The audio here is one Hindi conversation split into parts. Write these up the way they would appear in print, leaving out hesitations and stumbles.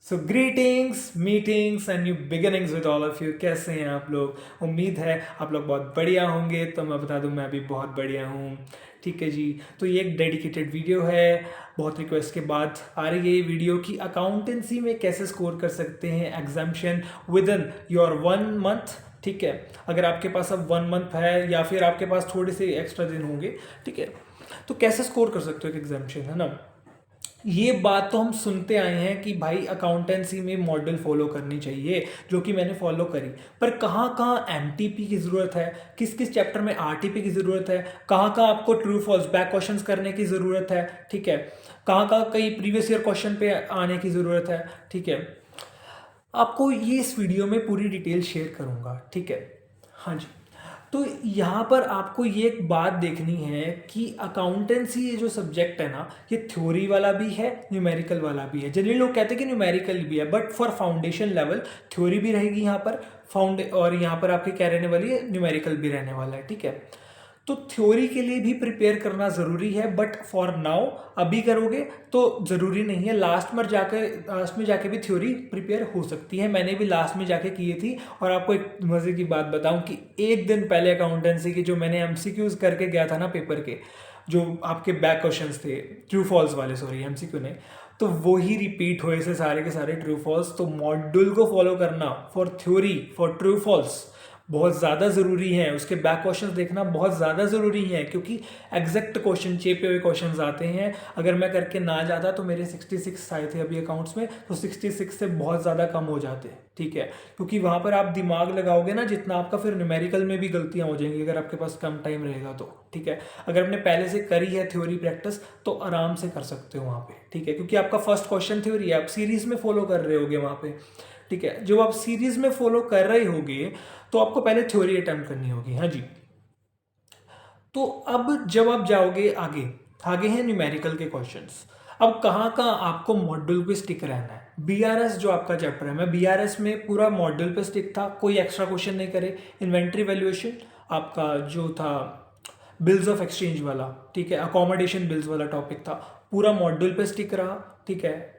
So greetings meetings and new beginnings with all of you. कैसे हैं आप लोग? उम्मीद है आप लोग बहुत बढ़िया होंगे। तो मैं बता दूं, मैं भी बहुत बढ़िया हूँ। ठीक है जी। तो ये एक डेडिकेटेड वीडियो है, बहुत रिक्वेस्ट के बाद आ रही है ये वीडियो कि अकाउंटेंसी में कैसे स्कोर कर सकते हैं exemption with in your 1 month. ठीक है, अगर आपके पास अब 1 मंथ है या फिर आपके पास थोड़े से एक्स्ट्रा दिन होंगे, ठीक है, तो कैसे स्कोर कर सकते हो एक एग्जाम्शन, है ना। ये बात तो हम सुनते आए हैं कि भाई अकाउंटेंसी में मॉडल फॉलो करनी चाहिए, जो कि मैंने फॉलो करी। पर कहाँ कहाँ एमटीपी की ज़रूरत है, किस किस चैप्टर में आरटीपी की ज़रूरत है, कहाँ कहाँ आपको ट्रू फॉल्स बैक क्वेश्चंस करने की ज़रूरत है, ठीक है, कहाँ कहाँ कई प्रीवियस ईयर क्वेश्चन पे आने की ज़रूरत है, ठीक है। आपको ये इस वीडियो में पूरी डिटेल शेयर करूँगा, ठीक है। हाँ जी। तो यहाँ पर आपको ये एक बात देखनी है कि अकाउंटेंसी ये जो सब्जेक्ट है ना, ये थ्योरी वाला भी है, न्यूमेरिकल वाला भी है। जनरली लोग कहते हैं कि न्यूमेरिकल भी है, but for foundation level theory भी रहेगी यहाँ पर और यहाँ पर आपकी क्या रहने वाली है, न्यूमेरिकल भी रहने वाला है, ठीक है। तो थ्योरी के लिए भी प्रिपेयर करना ज़रूरी है, बट फॉर नाउ अभी करोगे तो ज़रूरी नहीं है। लास्ट में जाके भी थ्योरी प्रिपेयर हो सकती है। मैंने भी लास्ट में जाके की थी। और आपको एक मज़े की बात बताऊं कि एक दिन पहले अकाउंटेंसी की जो मैंने एमसीक्यूज करके गया था ना पेपर के, जो आपके बैक क्वेश्चंस थे ट्रू फॉल्स वाले, सॉरी एमसीक्यू नहीं, तो वो ही रिपीट हुए से सारे के सारे ट्रू फॉल्स। तो मॉड्यूल को फॉलो करना for theory, for true false बहुत ज़्यादा ज़रूरी है। उसके बैक क्वेश्चंस देखना बहुत ज़्यादा ज़रूरी है, क्योंकि एग्जैक्ट क्वेश्चन, चेपे हुए क्वेश्चंस आते हैं। अगर मैं करके ना जाता तो मेरे 66 आए थे अभी अकाउंट्स में, तो 66 से बहुत ज़्यादा कम हो जाते, ठीक है। क्योंकि वहाँ पर आप दिमाग लगाओगे ना जितना, आपका फिर न्यूमेरिकल में भी गलतियाँ हो जाएंगी अगर आपके पास कम टाइम रहेगा तो, ठीक है। अगर आपने पहले से करी है थ्योरी प्रैक्टिस तो आराम से कर सकते हो वहाँ पे, ठीक है, क्योंकि आपका फर्स्ट क्वेश्चन थ्योरी है, आप सीरीज में फॉलो कर रहे होगे वहाँ पे, ठीक है। जब आप सीरीज में फॉलो कर रहे होगे तो आपको पहले थ्योरी अटेम्प्ट करनी होगी। हाँ जी। तो अब जब आप जाओगे आगे, आगे हैं न्यूमेरिकल के क्वेश्चंस। अब कहाँ कहाँ आपको मॉड्यूल पे स्टिक रहना है। बीआरएस जो आपका चैप्टर है, मैं बीआरएस में पूरा मॉड्यूल पे स्टिक था, कोई एक्स्ट्रा क्वेश्चन नहीं करे। इन्वेंट्री वैल्यूएशन आपका जो था बिल्स ऑफ एक्सचेंज वाला, ठीक है, अकोमोडेशन बिल्स वाला टॉपिक था, पूरा मॉड्यूल पे स्टिक रहा, ठीक है।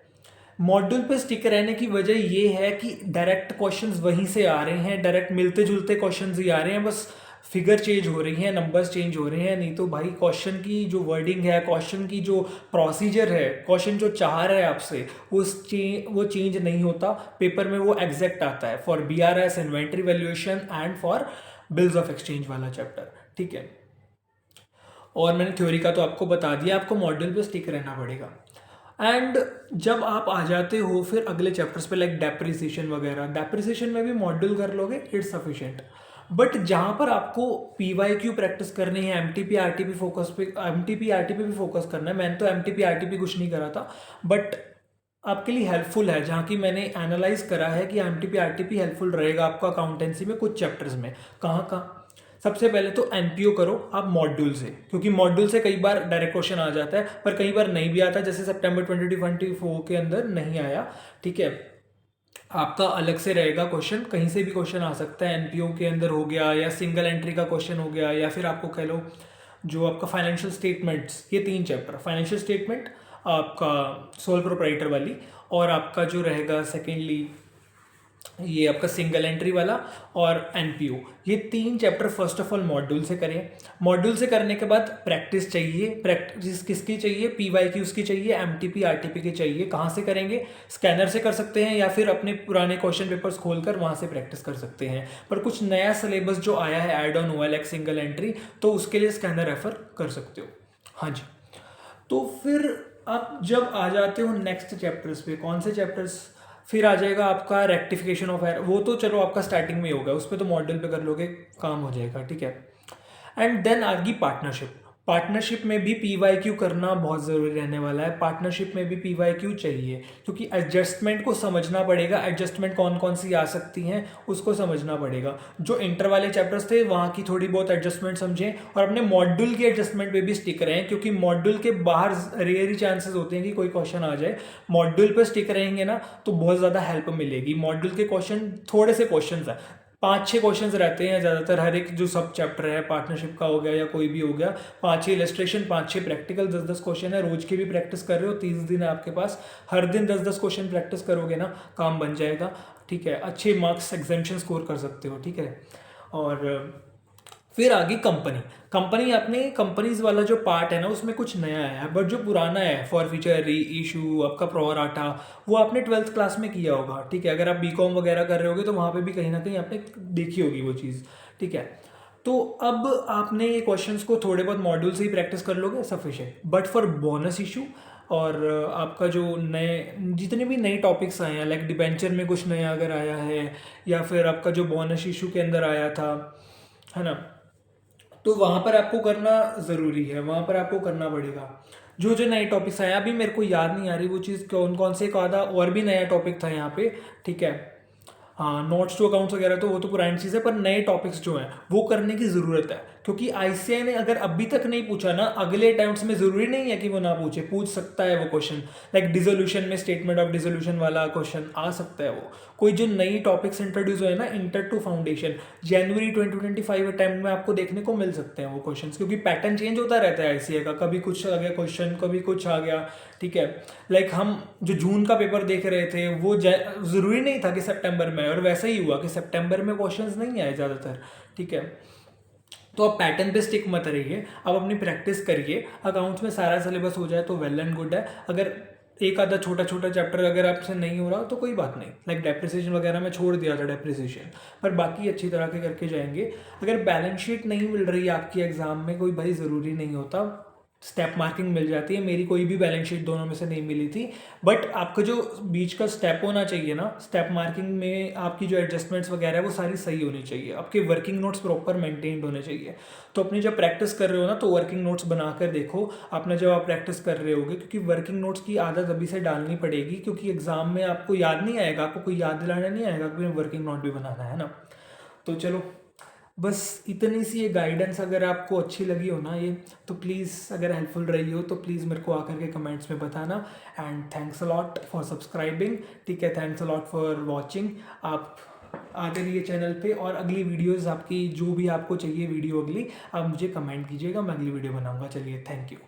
मॉड्यूल पे स्टिक रहने की वजह ये है कि डायरेक्ट क्वेश्चंस वहीं से आ रहे हैं, डायरेक्ट मिलते जुलते क्वेश्चंस ही आ रहे हैं, बस फिगर चेंज हो रही है, नंबर्स चेंज हो रहे हैं। नहीं तो भाई क्वेश्चन की जो वर्डिंग है, क्वेश्चन की जो प्रोसीजर है, क्वेश्चन जो चाह रहा है आपसे, वो चेंज नहीं होता पेपर में, वो एग्जैक्ट आता है for BRS, inventory valuation and for bills of exchange वाला चैप्टर, ठीक है। और मैंने थ्योरी का तो आपको बता दिया, आपको मॉड्यूल पे स्टिक रहना पड़ेगा। एंड जब आप आ जाते हो फिर अगले चैप्टर्स पे, लाइक डेप्रिसिएशन वगैरह, डेप्रिसिएशन में भी मॉड्यूल कर लोगे, इट्स सफिशिएंट। बट जहाँ पर आपको पीवाई क्यू प्रैक्टिस करनी है, एमटीपी आरटीपी फोकस पे, एमटीपी आरटीपी भी फोकस करना है। मैंने तो एमटीपी आरटीपी कुछ नहीं करा था, बट आपके लिए हेल्पफुल है। जहाँ की मैंने एनालाइज करा है कि एमटीपी आरटीपी हेल्पफुल रहेगा आपको अकाउंटेंसी में कुछ चैप्टर्स में। कहाँ कहाँ? सबसे पहले तो एनपीओ करो आप मॉड्यूल से, क्योंकि मॉड्यूल से कई बार डायरेक्ट क्वेश्चन आ जाता है, पर कई बार नहीं भी आता, जैसे सितंबर 2024 के अंदर नहीं आया, ठीक है। आपका अलग से रहेगा क्वेश्चन, कहीं से भी क्वेश्चन आ सकता है, एनपीओ के अंदर हो गया, या सिंगल एंट्री का क्वेश्चन हो गया, या फिर आपको कह लो जो आपका फाइनेंशियल स्टेटमेंट्स, ये 3 चैप्टर, फाइनेंशियल स्टेटमेंट आपका सोल प्रोप्राइटर वाली, और आपका जो रहेगा सेकेंडली ये आपका सिंगल एंट्री वाला और एनपीओ, ये 3 chapter first of all module से करें। मॉड्यूल से करने के बाद प्रैक्टिस चाहिए। प्रैक्टिस किसकी चाहिए? पीवाईक्यूज की चाहिए, एमटीपी आरटीपी की चाहिए। कहाँ से करेंगे? स्कैनर से कर सकते हैं, या फिर अपने पुराने क्वेश्चन पेपर्स खोलकर वहाँ से प्रैक्टिस कर सकते हैं। पर कुछ नया सिलेबस जो आया है add on OLX single entry, तो उसके लिए स्कैनर रेफर कर सकते हो। हाँ जी। तो फिर आप जब आ जाते हो नेक्स्ट चैप्टर्स पे, कौन से चैप्टर्स? फिर आ जाएगा आपका रेक्टिफिकेशन ऑफ एरर, वो तो चलो आपका स्टार्टिंग में ही होगा, उस पर तो मॉडल पे कर लोगे, काम हो जाएगा, ठीक है। एंड देन आ गई पार्टनरशिप। पार्टनरशिप में भी पीवाईक्यू करना बहुत ज़रूरी रहने वाला है। पार्टनरशिप में भी पीवाईक्यू चाहिए, क्योंकि एडजस्टमेंट को समझना पड़ेगा। एडजस्टमेंट कौन कौन सी आ सकती हैं उसको समझना पड़ेगा। जो इंटर वाले चैप्टर्स थे वहाँ की थोड़ी बहुत एडजस्टमेंट समझें, और अपने मॉड्यूल के एडजस्टमेंट पे भी स्टिक रहें, क्योंकि मॉड्यूल के बाहर रेयर ही चांसेस होते हैं कि कोई क्वेश्चन आ जाए। मॉड्यूल पे स्टिक रहेंगे ना तो बहुत ज़्यादा हेल्प मिलेगी। मॉड्यूल के क्वेश्चन, थोड़े से क्वेश्चन है, 5-6 क्वेश्चंस रहते हैं ज़्यादातर, हर एक जो सब चैप्टर है, पार्टनरशिप का हो गया या कोई भी हो गया, 5-6 इलस्ट्रेशन, 5-6 प्रैक्टिकल, 10-10 क्वेश्चन है। रोज की भी प्रैक्टिस कर रहे हो, 30 दिन है आपके पास, हर दिन 10-10 क्वेश्चन प्रैक्टिस करोगे ना, काम बन जाएगा। ठीक है, अच्छे मार्क्स एग्जामिनेशन स्कोर कर सकते हो। ठीक है, और फिर आ गई कंपनी। कंपनी अपने कंपनीज वाला जो पार्ट है ना, उसमें कुछ नया है, बट जो पुराना है, फॉर फ्यूचर, री इशू, आपका प्रोराटा, वो आपने 12th क्लास में किया होगा। ठीक है, अगर आप बीकॉम वगैरह कर रहे होगे तो वहाँ पे भी कहीं ना कहीं आपने देखी होगी वो चीज़। ठीक है, तो अब आपने ये क्वेश्चंस को थोड़े बहुत मॉड्यूल से ही प्रैक्टिस कर लोगे, sufficient. But for bonus issue और आपका जो नए जितने भी नए टॉपिक्स आए हैं, लाइक डिबेंचर में कुछ नया अगर आया है, या फिर आपका जो बोनस इशू के अंदर आया था, है ना, तो वहाँ पर आपको करना ज़रूरी है, वहाँ पर आपको करना पड़ेगा। जो जो नए टॉपिक्स आए, अभी मेरे को याद नहीं आ रही वो चीज़ कौन कौन से का था, और भी नया टॉपिक था यहाँ पे। ठीक है, हाँ, नोट्स टू अकाउंट्स वगैरह तो वो तो पुरानी चीज़ है, पर नए टॉपिक्स जो हैं वो करने की ज़रूरत है, क्योंकि आईसीआई ने अगर अभी तक नहीं पूछा ना, अगले अटेम्प्ट्स में ज़रूरी नहीं है कि वो ना पूछे, पूछ सकता है वो क्वेश्चन। लाइक डिसोल्यूशन में स्टेटमेंट ऑफ डिसोल्यूशन वाला क्वेश्चन आ सकता है वो। कोई जो नई टॉपिक्स इंट्रोड्यूस हुए ना, इंटर टू फाउंडेशन, जनवरी 2025 अटेम्प्ट में आपको देखने को मिल सकते हैं वो क्वेश्चन, क्योंकि पैटर्न चेंज होता रहता है आईसीआई का, कभी कुछ आ गया क्वेश्चन, कभी कुछ आ गया। ठीक है, लाइक हम जो जून का पेपर देख रहे थे वो ज़रूरी नहीं था कि सितंबर में, और वैसा ही हुआ कि सितंबर में क्वेश्चंस नहीं आए ज़्यादातर। ठीक है, तो आप पैटर्न पे स्टिक मत रहिए, आप अपनी प्रैक्टिस करिए। अकाउंट्स में सारा सिलेबस हो जाए तो वेल एंड गुड है। अगर एक आधा छोटा छोटा चैप्टर अगर आपसे नहीं हो रहा तो कोई बात नहीं, लाइक डेप्रिसिएशन वगैरह में छोड़ दिया था डेप्रिसिएशन, पर बाकी अच्छी तरह के करके जाएंगे। अगर बैलेंस शीट नहीं मिल रही आपकी एग्जाम में, कोई भाई ज़रूरी नहीं होता, स्टेप मार्किंग मिल जाती है। मेरी कोई भी बैलेंस शीट दोनों में से नहीं मिली थी, बट आपका जो बीच का स्टेप होना चाहिए ना, स्टेप मार्किंग में आपकी जो एडजस्टमेंट्स वगैरह है वो सारी सही होनी चाहिए, आपके वर्किंग नोट्स प्रॉपर मेंटेन्ड होने चाहिए। तो अपनी जब प्रैक्टिस कर रहे हो ना, तो वर्किंग नोट्स बनाकर देखो आपने, जब आप प्रैक्टिस कर रहे होगे, क्योंकि वर्किंग नोट्स की आदत अभी से डालनी पड़ेगी, क्योंकि एग्जाम में आपको याद नहीं आएगा, आपको कोई याद दिलाने नहीं आएगा कि वर्किंग नोट भी बनाना है ना। तो चलो, बस इतनी सी ये गाइडेंस अगर आपको अच्छी लगी हो ना ये, तो प्लीज़, अगर हेल्पफुल रही हो तो प्लीज़ मेरे को आकर के कमेंट्स में बताना। And thanks a lot for subscribing. ठीक है, thanks a lot for watching. आप आते रहिए चैनल पे, और अगली वीडियोस आपकी जो भी आपको चाहिए वीडियो अगली, आप मुझे कमेंट कीजिएगा, मैं अगली वीडियो बनाऊंगा। चलिए, थैंक यू।